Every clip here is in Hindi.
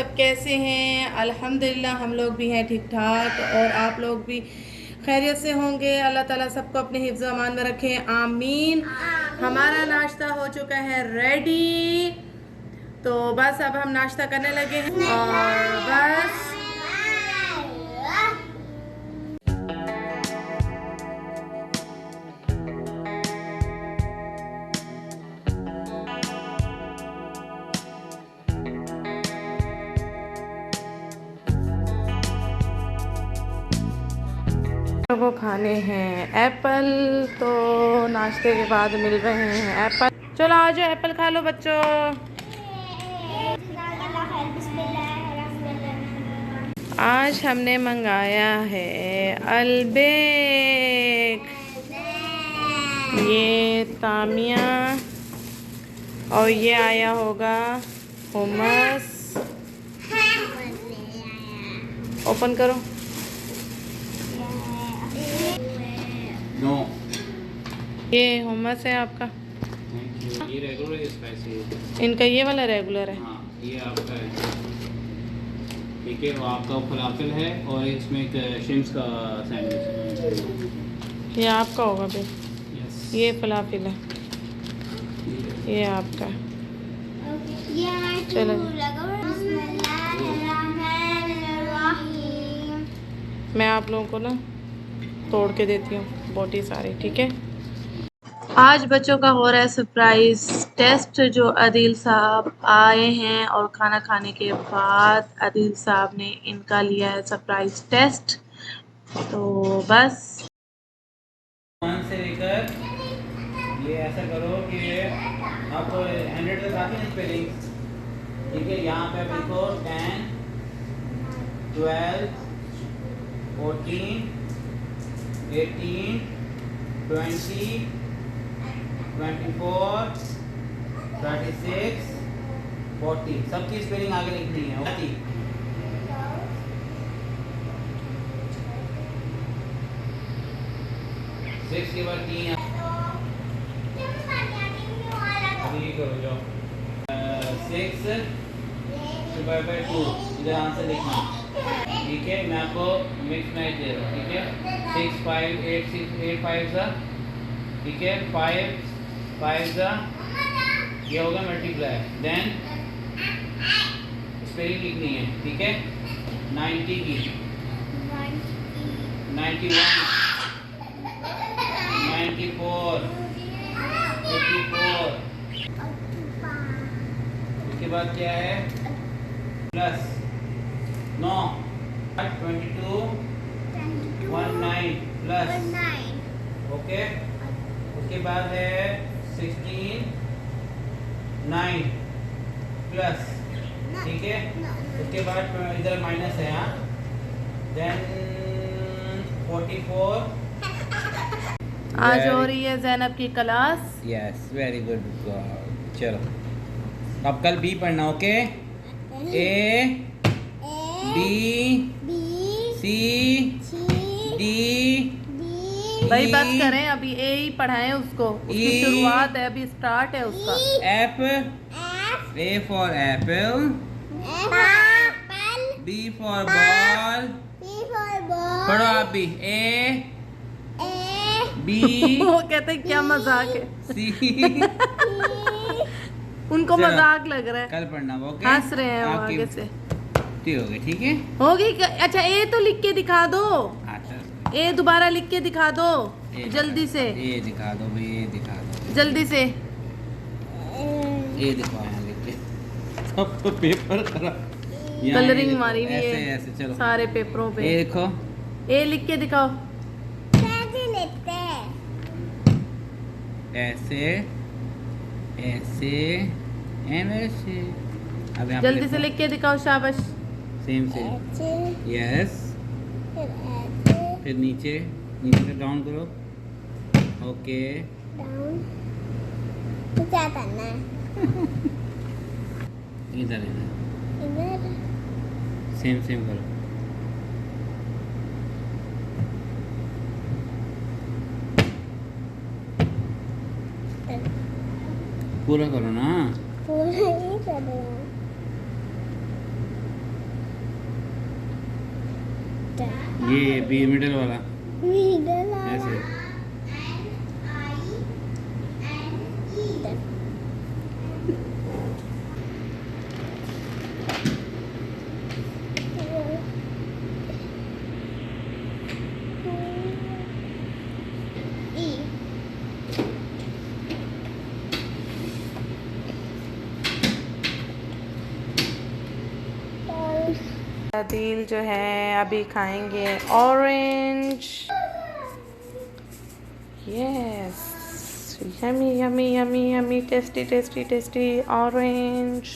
सब कैसे हैं? अल्हम्दुलिल्लाह हम लोग भी हैं ठीक ठाक, और आप लोग भी खैरियत से होंगे। अल्लाह ताला सबको अपने हिफ्ज़ अमान में रखें, आमीन। हमारा नाश्ता हो चुका है रेडी, तो बस अब हम नाश्ता करने लगे हैं और बस को खाने हैं एप्पल। तो नाश्ते के बाद मिल रहे हैं एप्पल। चलो आ जाओ, एप्पल खा लो बच्चों। आज हमने मंगाया है अल्बेक, ये तामिया, और ये आया होगा हुमस। ओपन करो। नो, ये हुमस है आपका। ये रेगुलर है, स्पाइसी है। इनका ये वाला रेगुलर है। हाँ, ये आपका है। ठीक है, वो आपका फलाफिल है और इसमें एक शिम्स का सैंडविच है। ये आपका होगा भाई। यस, ये फलाफिल है, ये आपका। चलो मैं आप लोगों को ना तोड़ के देती हूँ बोटी सारी, ठीक है। आज बच्चों का हो रहा है सरप्राइज टेस्ट। जो अदील साहब आए हैं और खाना खाने के बाद अदील साहब ने इनका लिया है सरप्राइज टेस्ट। तो बस 1 से लेकर ये ऐसा करो कि आपको 100 तक आती है स्पेलिंग। ठीक है, यहाँ पे आप लिखो 10, 12, 14, 18, 20, 24, 36, 40, सबकी स्पेलिंग आगे लिखनी है। ओके, 6 के बाद 3 अभी करो जाओ। 6 डिवाइड बाय 2, इधर आंसर लिखना। ठीक है, मैं आपको मिक्स मैच दे रहा हूँ। ठीक है, 6 5 8 6 8 5 सा, ठीक है, 5 5 सा, ये होगा मल्टीप्लाई। देन स्पेलिंग लिखनी है। ठीक है, 90 की 91, 94, 54, उसके बाद क्या है प्लस 9, 22, 19 प्लस, ओके। उसके बाद है 16, 9 प्लस, ठीक है। उसके बाद इधर माइनस है, यहाँ। देन 44। आज हो रही है ज़ैनब की क्लास। Yes, very good. चलो अब कल बी पढ़ना, okay. A B C D, भाई बस करें, अभी ए ही पढ़ाएं उसको, उसकी शुरुआत है, अभी स्टार्ट है उसका। F, A for apple, B for ball, पढ़ो आप भी। ए बी वो कहते हैं क्या मजाक है, सी उनको चलो, मजाक लग रहा है, कल पढ़ना, ओके। हंस रहे हैं वो आगे से। हो गई, ठीक है। होगी अच्छा, ए तो लिख के दिखा दो, अच्छा, ए दोबारा लिख के दिखा दो जल्दी से, ये दिखा दो भाई, ये दिखा दो जल्दी से। ये दिखाओ यहाँ लिख के। सब तो पेपर खराब, कलरिंग मारी हुई ऐसे है ऐसे। चलो सारे पेपरों पे। ये देखो, ए लिख के दिखाओ। ऐसे ऐसे एंड ऐसे। अब यहाँ जल्दी से लिख के दिखाओ, शाबाश। Same same, yes. फिर नीचे नीचे से डाउन करो, ओके। क्या करना है? इधर इधर इधर सेम सेम करो। पूरा करो ना। पूरा ही कर रहा हूँ। ये बी मिडिल वाला मिडल ऐसे। ई आदिल जो है अभी खाएंगे orange. Yes, yummy yummy yummy yummy, tasty tasty tasty orange,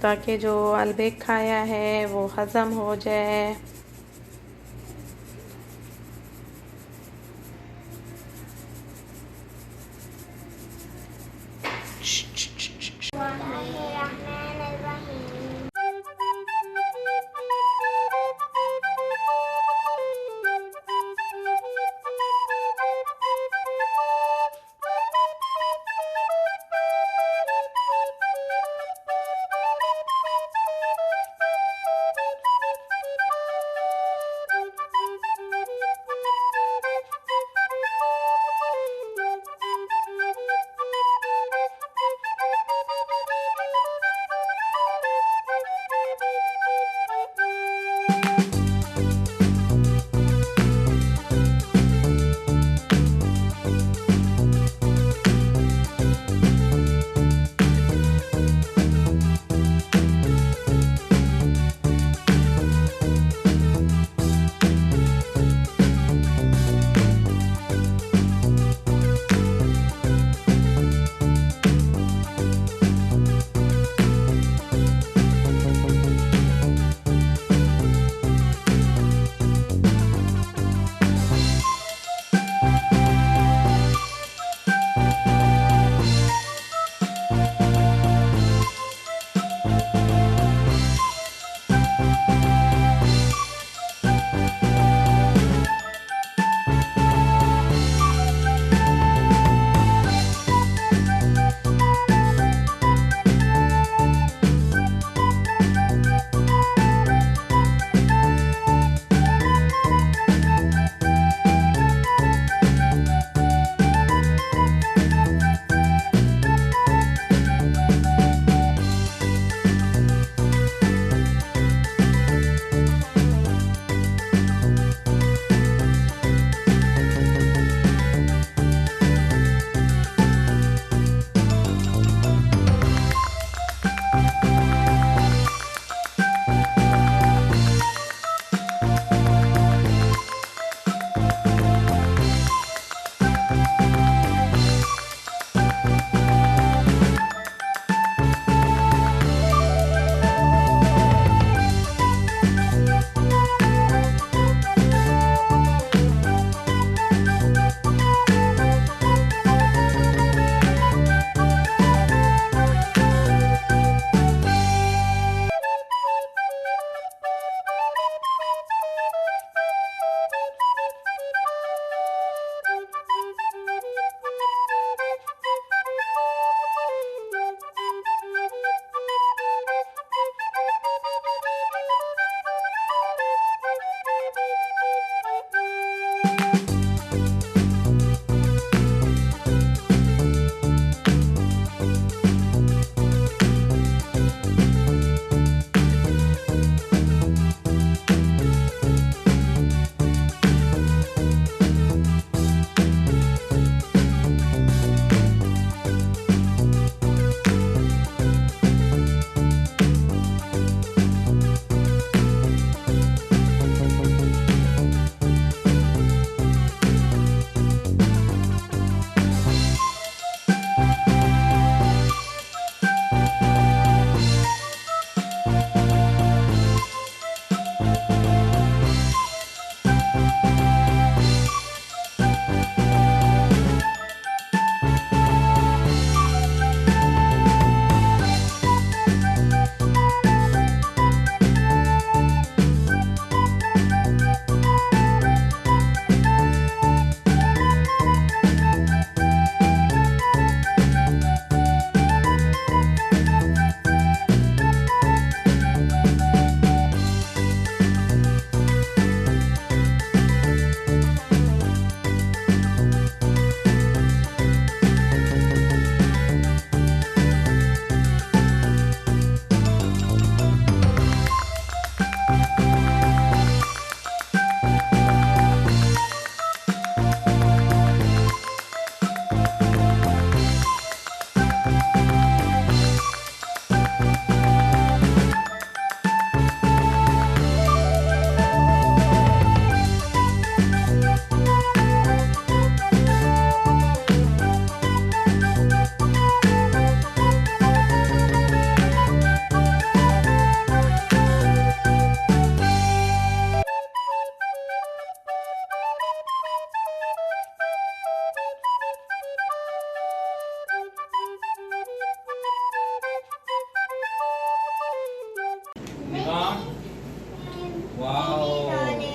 ताकि जो अलबेक खाया है वो हज़म हो जाए।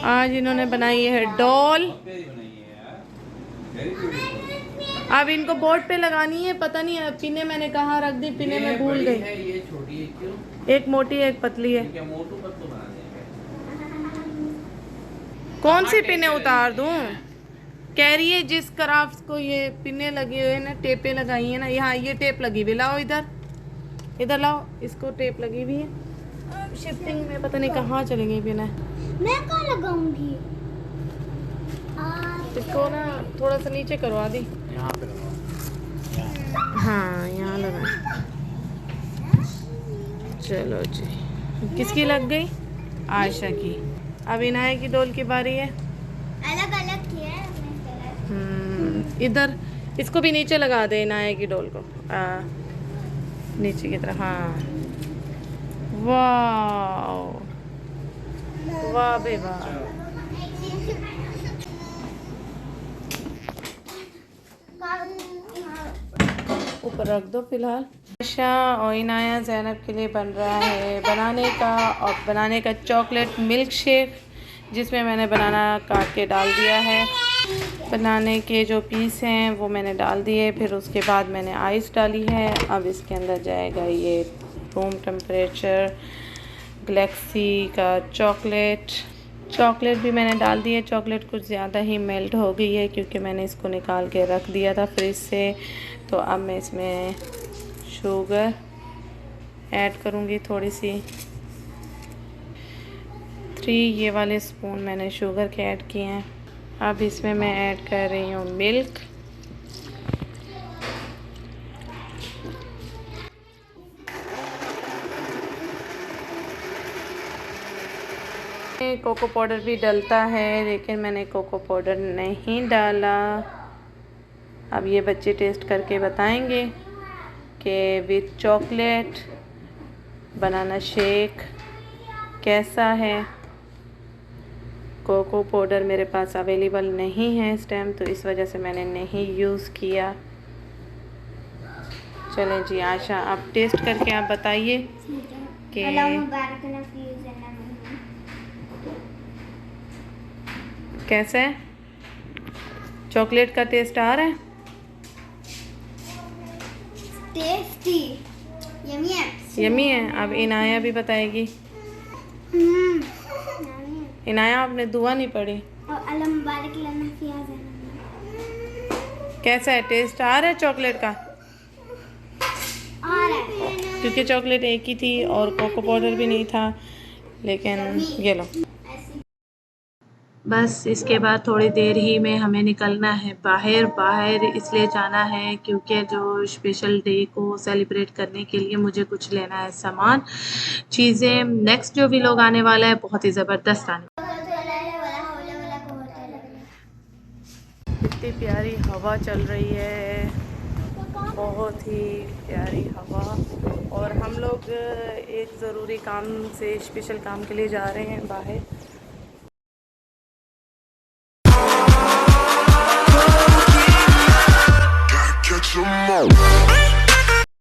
आज इन्होंने बनाई है डॉल। बहुत प्यारी बनाई है यार, वेरी ब्यूटीफुल। अब इनको बोर्ड पे लगानी है, पता नहीं पिने मैंने कहाँ रख दी, पिने में भूल गई। ये छोटी है क्यों? एक मोटी एक पतली है। क्या मोटू पतलू बना देंगे? कौन सी पिने उतार दूं? कह रही है जिस क्राफ्ट को ये पिने लगी हुई है ना, टेपें लगाई है ना, यहाँ ये टेप लगी हुई, लाओ इधर, इधर लाओ, इसको टेप लगी हुई है। शिफ्टिंग में पता नहीं कहाँ चली गई पिने। मैं कहाँ लगाऊंगी? इसको ना थोड़ा सा नीचे करो आदि। यहाँ पे लगाओ। हाँ यहाँ लगा। चलो जी, किसकी लग गई? आयशा की। अब इनाया की डोल की बारी है। अलग अलग किया है मैंने। इधर इसको भी नीचे लगा दे, इनाया की डोल को नीचे की तरफ। हाँ, वाह वाह बे वाह। ऊपर रख दो फिलहाल। आयशा और इनाया ज़ैनब के लिए बन रहा है बनाने का चॉकलेट मिल्क शेक, जिसमें मैंने बनाना काट के डाल दिया है। बनाने के जो पीस हैं वो मैंने डाल दिए, फिर उसके बाद मैंने आइस डाली है। अब इसके अंदर जाएगा ये रूम टेम्परेचर गैलेक्सी का चॉकलेट भी मैंने डाल दिए। चॉकलेट कुछ ज़्यादा ही मेल्ट हो गई है क्योंकि मैंने इसको निकाल के रख दिया था फ्रिज से। तो अब मैं इसमें शुगर ऐड करूँगी थोड़ी सी। 3 ये वाले स्पून मैंने शुगर के ऐड किए हैं। अब इसमें मैं ऐड कर रही हूँ मिल्क। कोको पाउडर भी डलता है, लेकिन मैंने कोको पाउडर नहीं डाला। अब ये बच्चे टेस्ट करके बताएंगे कि विथ चॉकलेट बनाना शेक कैसा है। कोको पाउडर मेरे पास अवेलेबल नहीं है इस टाइम, तो इस वजह से मैंने नहीं यूज़ किया। चलें जी आशा, आप टेस्ट करके आप बताइए कि कैसा है, चॉकलेट का टेस्ट आ रहा है? टेस्टी, यम्मी है। यम्मी है। अब इनाया भी बताएगी। इनाया, आपने दुआ नहीं पढ़ी? और अल्लाह मुबारक लना फिया ज़ैनब। कैसा है, टेस्ट आ रहा है चॉकलेट का? आ रहा है क्योंकि चॉकलेट एक ही थी और कोको पाउडर भी नहीं था, लेकिन ये लो। बस इसके बाद थोड़ी देर ही में हमें निकलना है बाहर इसलिए जाना है क्योंकि जो स्पेशल डे को सेलिब्रेट करने के लिए मुझे कुछ लेना है सामान, चीज़ें। नेक्स्ट जो भी लोग आने वाला है बहुत ही ज़बरदस्त आने वाला है। कितनी प्यारी हवा चल रही है, बहुत ही प्यारी हवा। और हम लोग एक ज़रूरी काम से, स्पेशल काम के लिए जा रहे हैं बाहर।